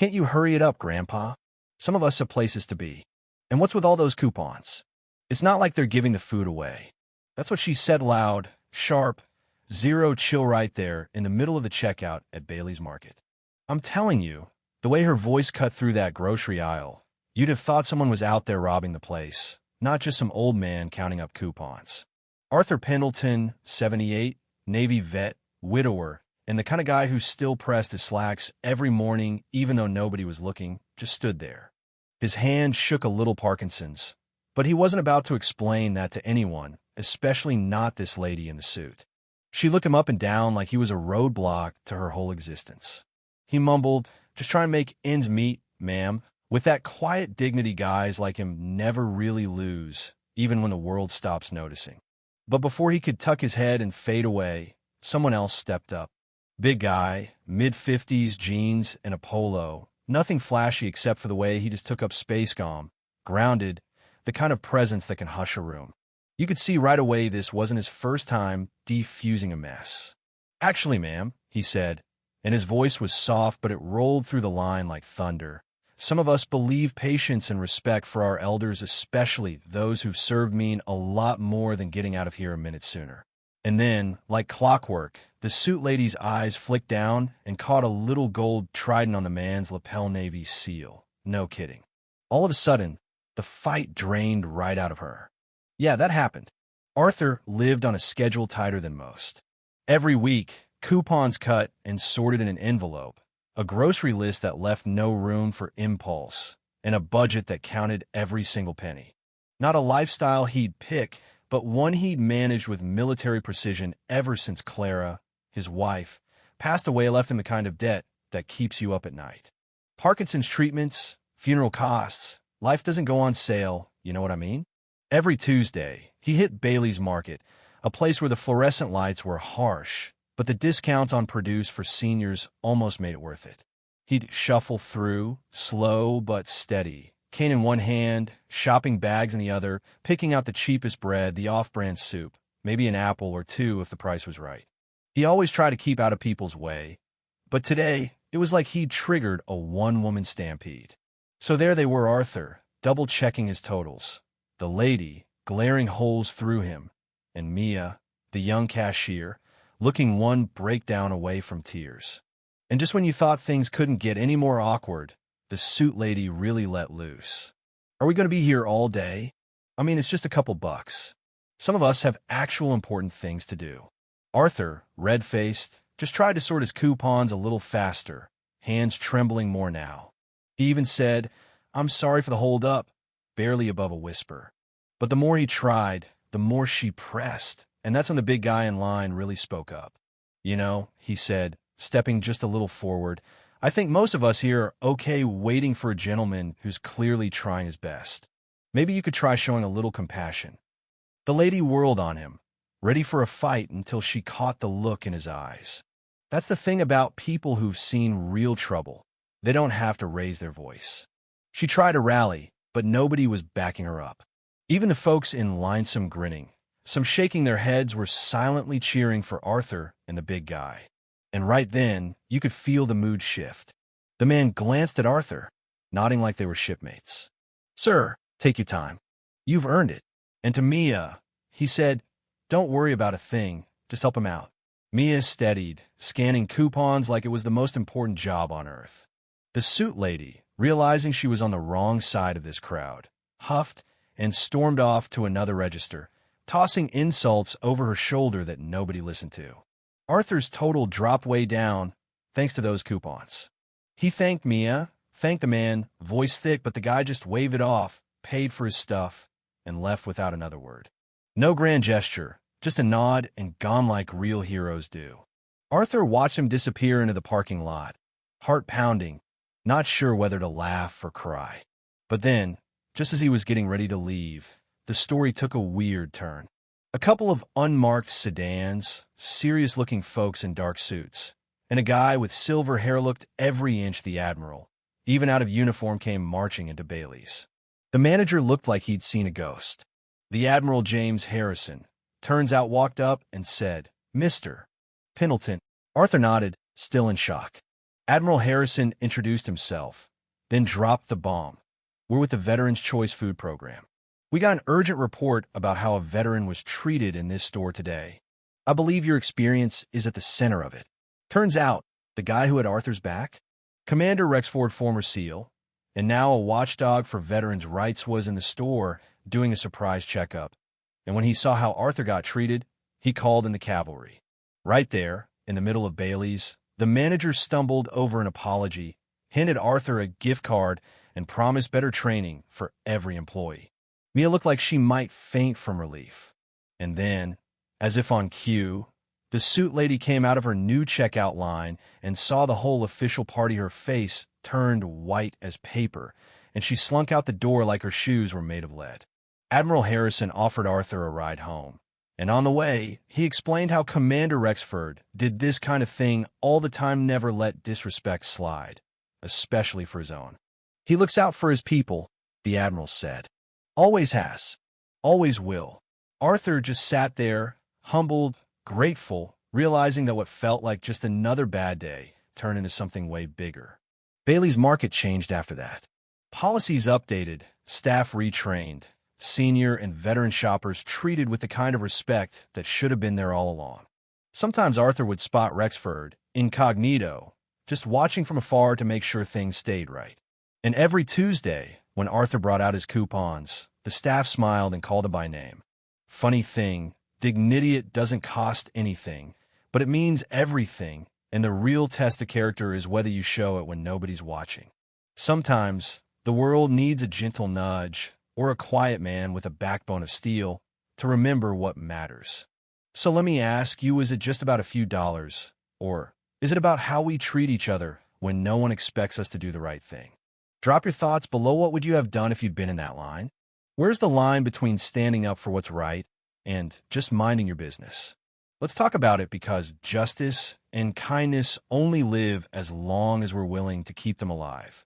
Can't you hurry it up, Grandpa? Some of us have places to be. And what's with all those coupons? It's not like they're giving the food away. That's what she said loud, sharp, zero chill right there in the middle of the checkout at Bailey's Market. I'm telling you, the way her voice cut through that grocery aisle, you'd have thought someone was out there robbing the place, not just some old man counting up coupons. Arthur Pendleton, 78, Navy vet, widower, and the kind of guy who still pressed his slacks every morning even though nobody was looking, just stood there. His hand shook a little Parkinson's, but he wasn't about to explain that to anyone, especially not this lady in the suit. She looked him up and down like he was a roadblock to her whole existence. He mumbled, "Just trying to make ends meet, ma'am," with that quiet dignity guys like him never really lose, even when the world stops noticing. But before he could tuck his head and fade away, someone else stepped up. Big guy, mid-50s, jeans, and a polo. Nothing flashy except for the way he just took up space calm, grounded, the kind of presence that can hush a room. You could see right away this wasn't his first time defusing a mess. "Actually, ma'am," he said, and his voice was soft, but it rolled through the line like thunder. "Some of us believe patience and respect for our elders, especially those who've served, mean a lot more than getting out of here a minute sooner." And then, like clockwork, the suit lady's eyes flicked down and caught a little gold trident on the man's lapel Navy seal. No kidding. All of a sudden, the fight drained right out of her. Yeah, that happened. Arthur lived on a schedule tighter than most. Every week, coupons cut and sorted in an envelope, a grocery list that left no room for impulse, and a budget that counted every single penny. Not a lifestyle he'd pick, but one he'd managed with military precision ever since Clara, his wife, passed away, left him the kind of debt that keeps you up at night. Parkinson's treatments, funeral costs, life doesn't go on sale, you know what I mean? Every Tuesday, he hit Bailey's Market, a place where the fluorescent lights were harsh, but the discounts on produce for seniors almost made it worth it. He'd shuffle through, slow but steady, cane in one hand, shopping bags in the other, picking out the cheapest bread, the off-brand soup, maybe an apple or two if the price was right. He always tried to keep out of people's way, but today it was like he'd triggered a one-woman stampede. So there they were, Arthur, double-checking his totals, the lady glaring holes through him, and Mia, the young cashier, looking one breakdown away from tears. And just when you thought things couldn't get any more awkward, the suit lady really let loose. "Are we going to be here all day? I mean, it's just a couple bucks. Some of us have actual important things to do." Arthur, red-faced, just tried to sort his coupons a little faster, hands trembling more now. He even said, "I'm sorry for the hold-up," barely above a whisper. But the more he tried, the more she pressed, and that's when the big guy in line really spoke up. "You know," he said, stepping just a little forward, "I think most of us here are okay waiting for a gentleman who's clearly trying his best. Maybe you could try showing a little compassion." The lady whirled on him, ready for a fight until she caught the look in his eyes. That's the thing about people who've seen real trouble. They don't have to raise their voice. She tried to rally, but nobody was backing her up. Even the folks in line, some grinning, some shaking their heads, were silently cheering for Arthur and the big guy. And right then, you could feel the mood shift. The man glanced at Arthur, nodding like they were shipmates. "Sir, take your time. You've earned it." And to Mia, he said, "Don't worry about a thing. Just help him out." Mia steadied, scanning coupons like it was the most important job on earth. The suit lady, realizing she was on the wrong side of this crowd, huffed and stormed off to another register, tossing insults over her shoulder that nobody listened to. Arthur's total dropped way down, thanks to those coupons. He thanked Mia, thanked the man, voice thick, but the guy just waved it off, paid for his stuff, and left without another word. No grand gesture, just a nod, and gone like real heroes do. Arthur watched him disappear into the parking lot, heart pounding, not sure whether to laugh or cry. But then, just as he was getting ready to leave, the story took a weird turn. A couple of unmarked sedans, serious-looking folks in dark suits, and a guy with silver hair looked every inch the Admiral, even out of uniform, came marching into Bailey's. The manager looked like he'd seen a ghost. The Admiral James Harrison, turns out, walked up and said, "Mr. Pendleton." Arthur nodded, still in shock. Admiral Harrison introduced himself, then dropped the bomb. We're with the Veterans Choice Food Program. We got an urgent report about how a veteran was treated in this store today. I believe your experience is at the center of it. Turns out, the guy who had Arthur's back, Commander Rexford, former SEAL, and now a watchdog for veterans' rights, was in the store doing a surprise checkup. And when he saw how Arthur got treated, he called in the cavalry. Right there, in the middle of Bailey's, the manager stumbled over an apology, handed Arthur a gift card, and promised better training for every employee. Mia looked like she might faint from relief. And then, as if on cue, the suit lady came out of her new checkout line and saw the whole official party. Her face turned white as paper, and she slunk out the door like her shoes were made of lead. Admiral Harrison offered Arthur a ride home, and on the way, he explained how Commander Rexford did this kind of thing all the time, never let disrespect slide, especially for his own. He looks out for his people, the Admiral said. Always has. Always will. Arthur just sat there, humbled, grateful, realizing that what felt like just another bad day turned into something way bigger. Bailey's market changed after that. Policies updated, staff retrained, senior and veteran shoppers treated with the kind of respect that should have been there all along. Sometimes Arthur would spot Rexford, incognito, just watching from afar to make sure things stayed right. And every Tuesday, when Arthur brought out his coupons, the staff smiled and called him by name. Funny thing, Dignitiate doesn't cost anything, but it means everything, and the real test of character is whether you show it when nobody's watching. Sometimes, the world needs a gentle nudge, or a quiet man with a backbone of steel, to remember what matters. So let me ask you, is it just about a few dollars, or is it about how we treat each other when no one expects us to do the right thing? Drop your thoughts below. What would you have done if you'd been in that line? Where's the line between standing up for what's right and just minding your business? Let's talk about it, because justice and kindness only live as long as we're willing to keep them alive.